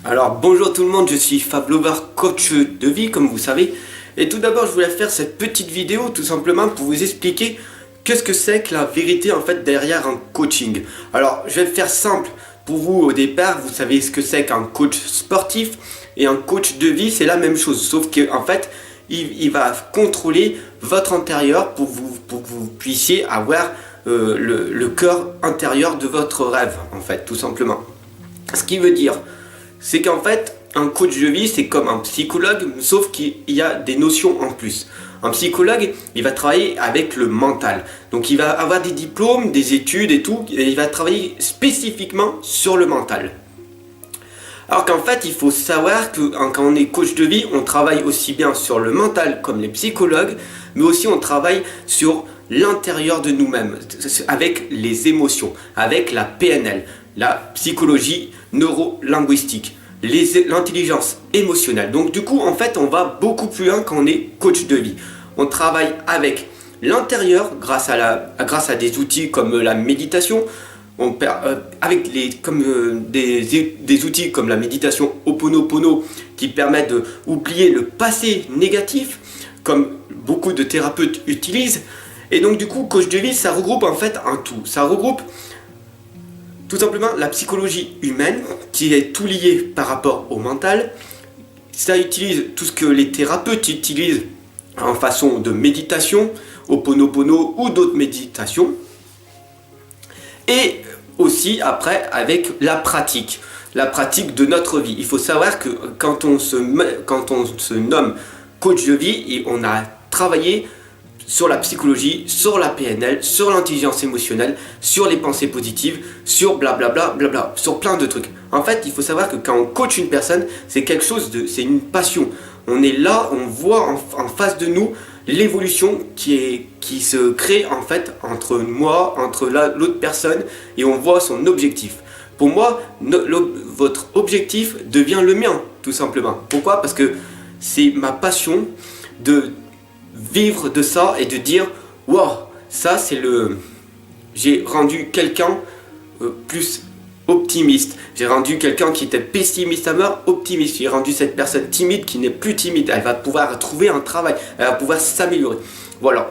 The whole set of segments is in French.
Alors bonjour tout le monde, je suis Fab Lover, coach de vie comme vous savez. Et tout d'abord je voulais faire cette petite vidéo tout simplement pour vous expliquer qu'est-ce que c'est que la vérité en fait derrière un coaching. Alors je vais faire simple pour vous au départ, vous savez ce que c'est qu'un coach sportif et un coach de vie, c'est la même chose. Sauf qu'en fait il va contrôler votre intérieur pour que vous puissiez avoir le cœur intérieur de votre rêve en fait tout simplement. Ce qui veut dire c'est qu'en fait, un coach de vie, c'est comme un psychologue, sauf qu'il y a des notions en plus. Un psychologue, il va travailler avec le mental. Donc il va avoir des diplômes, des études et tout, et il va travailler spécifiquement sur le mental. Alors qu'en fait, il faut savoir que quand on est coach de vie, on travaille aussi bien sur le mental comme les psychologues, mais aussi on travaille sur l'intérieur de nous-mêmes, avec les émotions, avec la PNL, la psychologie neuro-linguistique, l'intelligence émotionnelle. Donc du coup, en fait, on va beaucoup plus loin quand on est coach de vie. On travaille avec l'intérieur grâce à des outils comme la méditation, des outils comme la méditation Ho'oponopono qui permettent d'oublier le passé négatif, comme beaucoup de thérapeutes utilisent. Et donc du coup, coach de vie, ça regroupe en fait un tout. Ça regroupe tout simplement la psychologie humaine qui est tout lié par rapport au mental. Ça utilise tout ce que les thérapeutes utilisent en façon de méditation, Ho'oponopono ou d'autres méditations. Et aussi après avec la pratique de notre vie. Il faut savoir que quand on se nomme coach de vie, on a travaillé sur la psychologie, sur la PNL, sur l'intelligence émotionnelle, sur les pensées positives, sur blablabla, blabla, sur plein de trucs. En fait, il faut savoir que quand on coach une personne, c'est quelque chose c'est une passion. On est là, on voit en face de nous l'évolution qui se crée en fait entre moi, entre l'autre personne, et on voit son objectif. Pour moi, votre objectif devient le mien, tout simplement. Pourquoi ? Parce que c'est ma passion de vivre de ça et de dire wow, ça c'est j'ai rendu quelqu'un plus optimiste, j'ai rendu quelqu'un qui était pessimiste à mort optimiste, j'ai rendu cette personne timide qui n'est plus timide, elle va pouvoir trouver un travail, elle va pouvoir s'améliorer. Voilà.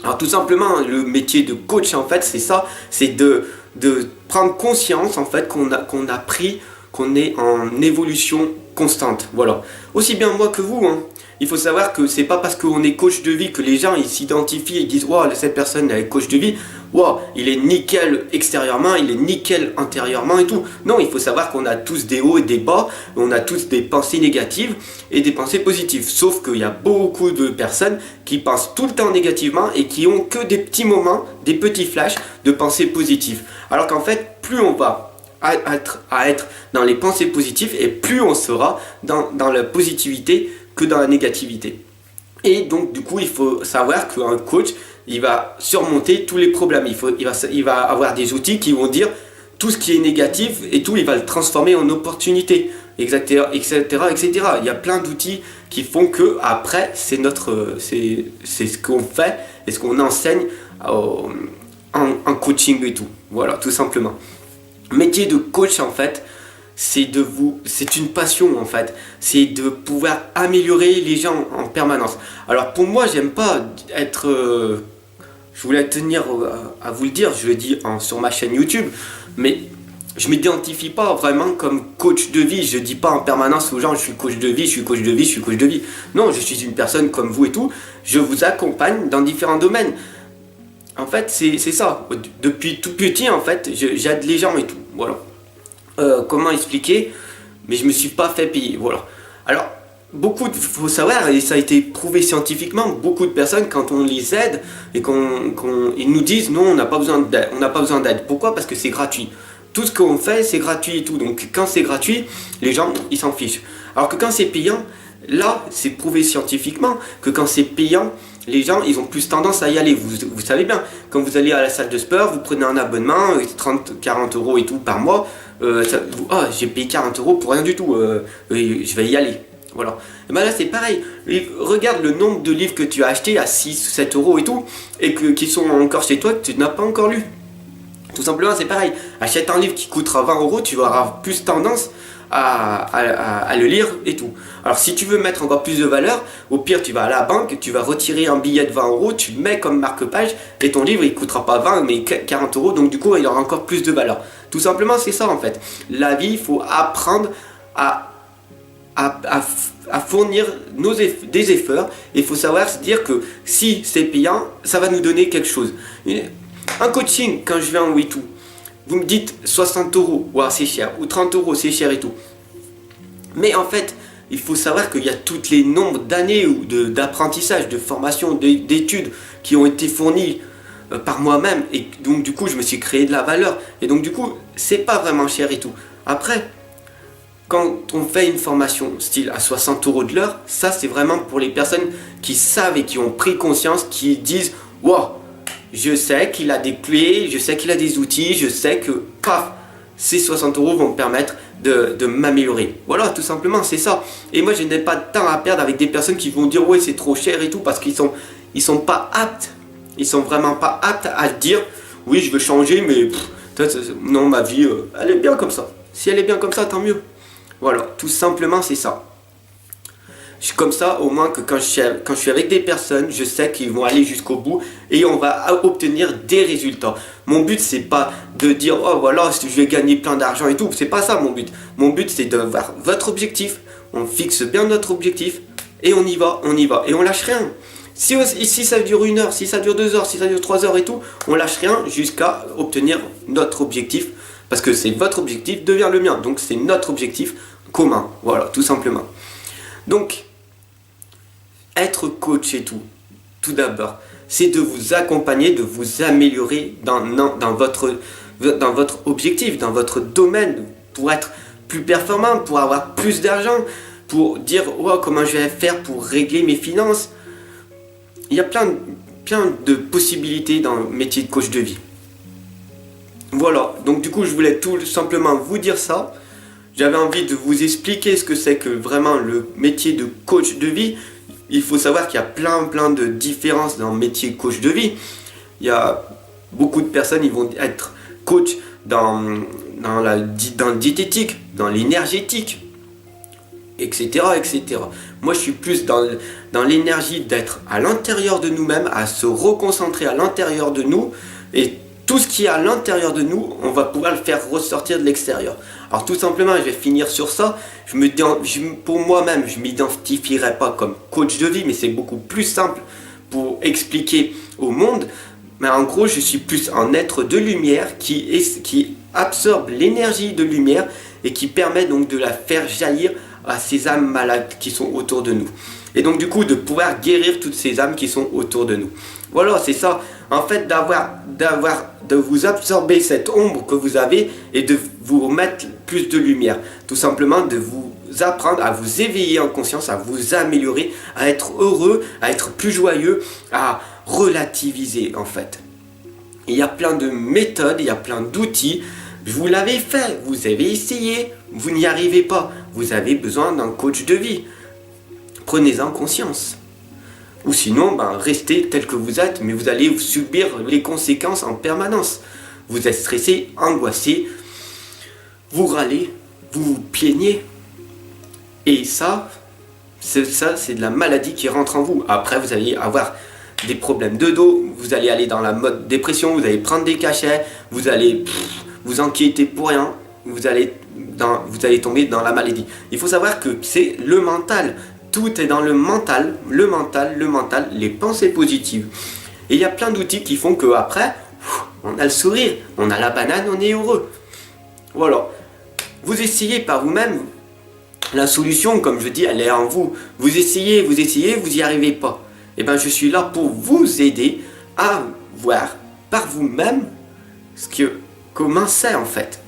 Alors tout simplement le métier de coach en fait c'est ça, c'est de prendre conscience en fait qu'on a pris, qu'on est en évolution constante. Voilà. Aussi bien moi que vous hein. Il faut savoir que c'est pas parce qu'on est coach de vie que les gens ils s'identifient et disent wow, cette personne elle est coach de vie, wow, il est nickel extérieurement, il est nickel intérieurement et tout. Non, il faut savoir qu'on a tous des hauts et des bas, on a tous des pensées négatives et des pensées positives. Sauf qu'il y a beaucoup de personnes qui pensent tout le temps négativement et qui ont que des petits moments, des petits flashs de pensées positives. Alors qu'en fait, plus on va être dans les pensées positives et plus on sera dans la positivité que dans la négativité. Et donc du coup il faut savoir qu'un coach il va surmonter tous les problèmes, il va avoir des outils qui vont dire tout ce qui est négatif et tout il va le transformer en opportunité, etc. Il y a plein d'outils qui font que après c'est ce qu'on fait et ce qu'on enseigne en coaching et tout. Voilà, tout simplement. Métier de coach en fait, c'est une passion en fait, c'est de pouvoir améliorer les gens en permanence. Alors pour moi j'aime pas être, je voulais tenir à vous le dire, je le dis sur ma chaîne YouTube, mais je m'identifie pas vraiment comme coach de vie, je dis pas en permanence aux gens je suis coach de vie, je suis coach de vie, je suis coach de vie. Non, je suis une personne comme vous et tout, je vous accompagne dans différents domaines. En fait c'est ça, depuis tout petit en fait, j'aide les gens et tout, voilà. Comment expliquer, mais je me suis pas fait payer, voilà. Alors faut savoir, et ça a été prouvé scientifiquement, beaucoup de personnes quand on les aide et ils nous disent non, on n'a pas besoin d'aide. Pourquoi ? Parce que c'est gratuit. Tout ce qu'on fait c'est gratuit et tout, donc quand c'est gratuit les gens ils s'en fichent. Alors que quand c'est payant, là c'est prouvé scientifiquement que quand c'est payant les gens ils ont plus tendance à y aller. Vous savez bien, quand vous allez à la salle de sport, vous prenez un abonnement 30-40 euros et tout par mois, j'ai payé 40 euros pour rien du tout, je vais y aller. Voilà. Et ben là c'est pareil, regarde le nombre de livres que tu as acheté à 6-7 euros et tout, et qui sont encore chez toi que tu n'as pas encore lu. Tout simplement c'est pareil, achète un livre qui coûtera 20 euros, tu auras plus tendance à le lire et tout. Alors si tu veux mettre encore plus de valeur, au pire tu vas à la banque, tu vas retirer un billet de 20 euros, tu le mets comme marque-page et ton livre il coûtera pas 20 mais 40 euros, donc du coup il aura encore plus de valeur. Tout simplement c'est ça en fait. La vie, il faut apprendre à fournir des efforts, et il faut savoir se dire que si c'est payant, ça va nous donner quelque chose. Un coaching, quand je viens en WeTo, vous me dites 60 euros, ouais, c'est cher, ou 30 euros, c'est cher et tout. Mais en fait, il faut savoir qu'il y a tous les nombres d'années d'apprentissage, de formation, d'études qui ont été fournies par moi-même, et donc du coup je me suis créé de la valeur, et donc du coup c'est pas vraiment cher et tout. Après, quand on fait une formation style à 60 euros de l'heure, ça c'est vraiment pour les personnes qui savent et qui ont pris conscience, qui disent wow, je sais qu'il a des clés, je sais qu'il a des outils, je sais que paf, ces 60 euros vont me permettre de m'améliorer. Voilà, tout simplement, c'est ça. Et moi, je n'ai pas de temps à perdre avec des personnes qui vont dire ouais, c'est trop cher et tout, parce qu'ils sont pas aptes. Ils sont vraiment pas aptes à dire oui, je veux changer, mais non, ma vie, elle est bien comme ça. Si elle est bien comme ça, tant mieux. Voilà, tout simplement, c'est ça. Je suis comme ça, au moins que quand je suis avec des personnes, je sais qu'ils vont aller jusqu'au bout et on va obtenir des résultats. Mon but, c'est pas de dire oh voilà, je vais gagner plein d'argent et tout. C'est pas ça mon but. Mon but, c'est d'avoir votre objectif. On fixe bien notre objectif et on y va et on lâche rien. Si ça dure 1 heure, si ça dure 2 heures, si ça dure 3 heures et tout, on lâche rien jusqu'à obtenir notre objectif. Parce que c'est votre objectif devient le mien. Donc c'est notre objectif commun. Voilà, tout simplement. Donc, être coach et tout d'abord, c'est de vous accompagner, de vous améliorer dans votre objectif, dans votre domaine, pour être plus performant, pour avoir plus d'argent, pour dire oh, comment je vais faire pour régler mes finances. Il y a plein de possibilités dans le métier de coach de vie. Voilà, donc du coup je voulais tout simplement vous dire ça. J'avais envie de vous expliquer ce que c'est que vraiment le métier de coach de vie. Il faut savoir qu'il y a plein de différences dans le métier coach de vie. Il y a beaucoup de personnes, ils vont être coach dans le diététique, dans l'énergétique, etc. Moi, je suis plus dans l'énergie d'être à l'intérieur de nous-mêmes, à se reconcentrer à l'intérieur de nous, et tout ce qui est à l'intérieur de nous, on va pouvoir le faire ressortir de l'extérieur. Alors tout simplement, je vais finir sur ça. Pour moi-même, je ne m'identifierai pas comme coach de vie, mais c'est beaucoup plus simple pour expliquer au monde. Mais en gros, je suis plus un être de lumière qui absorbe l'énergie de lumière et qui permet donc de la faire jaillir à ces âmes malades qui sont autour de nous. Et donc du coup, de pouvoir guérir toutes ces âmes qui sont autour de nous. Voilà, c'est ça. En fait, de vous absorber cette ombre que vous avez et de vous remettre plus de lumière. Tout simplement de vous apprendre à vous éveiller en conscience, à vous améliorer, à être heureux, à être plus joyeux, à relativiser en fait. Il y a plein de méthodes, il y a plein d'outils. Vous l'avez fait, vous avez essayé, vous n'y arrivez pas. Vous avez besoin d'un coach de vie. Prenez-en conscience. Ou sinon, restez tel que vous êtes, mais vous allez subir les conséquences en permanence. Vous êtes stressé, angoissé, vous râlez, vous vous plaignez. Et ça, c'est de la maladie qui rentre en vous. Après, vous allez avoir des problèmes de dos, vous allez aller dans la mode dépression, vous allez prendre des cachets, vous allez vous inquiéter pour rien, vous allez tomber dans la maladie. Il faut savoir que c'est le mental. Tout est dans le mental, les pensées positives. Et il y a plein d'outils qui font qu'après, on a le sourire, on a la banane, on est heureux. Voilà. Vous essayez par vous-même. La solution, comme je dis, elle est en vous. Vous essayez, vous n'y arrivez pas. Et je suis là pour vous aider à voir par vous-même comment c'est en fait.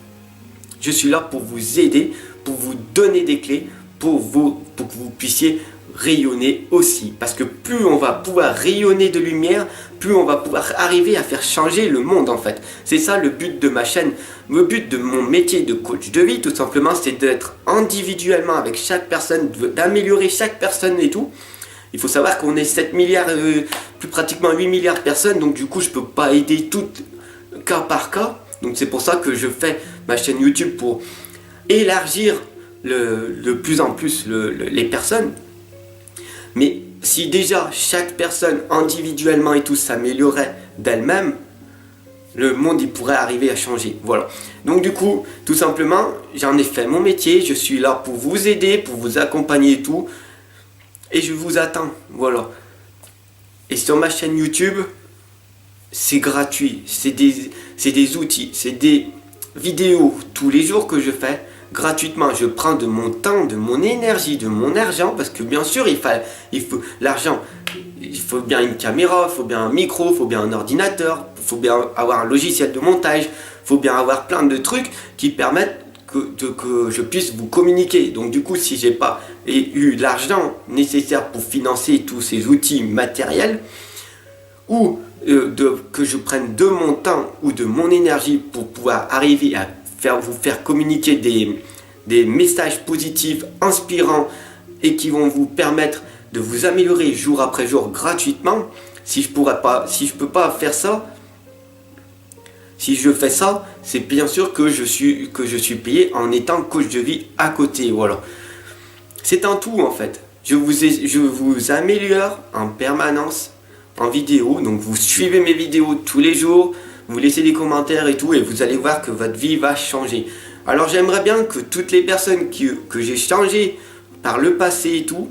Je suis là pour vous aider, pour vous donner des clés, pour que vous puissiez rayonner aussi. Parce que plus on va pouvoir rayonner de lumière, plus on va pouvoir arriver à faire changer le monde en fait. C'est ça le but de ma chaîne. Le but de mon métier de coach de vie, tout simplement, c'est d'être individuellement avec chaque personne, d'améliorer chaque personne et tout. Il faut savoir qu'on est 7 milliards, plus pratiquement 8 milliards de personnes, donc du coup je ne peux pas aider toutes cas par cas. Donc c'est pour ça que je fais ma chaîne YouTube pour élargir de plus en plus les personnes. Mais si déjà chaque personne individuellement et tout s'améliorait d'elle-même, le monde il pourrait arriver à changer. Voilà. Donc du coup, tout simplement, j'en ai fait mon métier, je suis là pour vous aider, pour vous accompagner et tout. Et je vous attends. Voilà. Et sur ma chaîne YouTube, c'est gratuit. C'est des outils, c'est des vidéos tous les jours que je fais gratuitement. Je prends de mon temps, de mon énergie, de mon argent, parce que bien sûr, il faut l'argent. Il faut bien une caméra, il faut bien un micro, il faut bien un ordinateur, il faut bien avoir un logiciel de montage, il faut bien avoir plein de trucs qui permettent que je puisse vous communiquer. Donc du coup, si j'ai pas eu l'argent nécessaire pour financer tous ces outils matériels, ou que je prenne de mon temps ou de mon énergie pour pouvoir arriver à vous faire communiquer des messages positifs, inspirants et qui vont vous permettre de vous améliorer jour après jour gratuitement, si je peux pas faire ça, si je fais ça, c'est bien sûr que je suis payé en étant coach de vie à côté. Voilà. C'est un tout en fait. Je vous améliore en permanence en vidéo. Donc vous suivez mes vidéos tous les jours, vous laissez des commentaires et tout, et vous allez voir que votre vie va changer. Alors j'aimerais bien que toutes les personnes que j'ai changé par le passé et tout,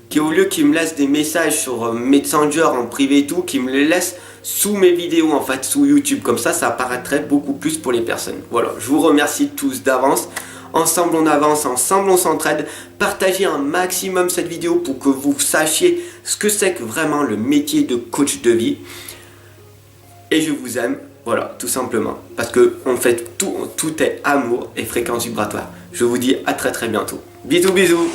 qui au lieu qu'ils me laissent des messages sur Messenger en privé et tout, qu'ils me les laissent sous mes vidéos en fait, sous YouTube. Comme ça apparaîtrait beaucoup plus pour les personnes. Voilà, je vous remercie tous d'avance. Ensemble on avance, ensemble on s'entraide. Partagez un maximum cette vidéo pour que vous sachiez ce que c'est que vraiment le métier de coach de vie. Et je vous aime, voilà, tout simplement. Parce que on fait tout est amour et fréquence vibratoire. Je vous dis à très très bientôt. Bisous bisous.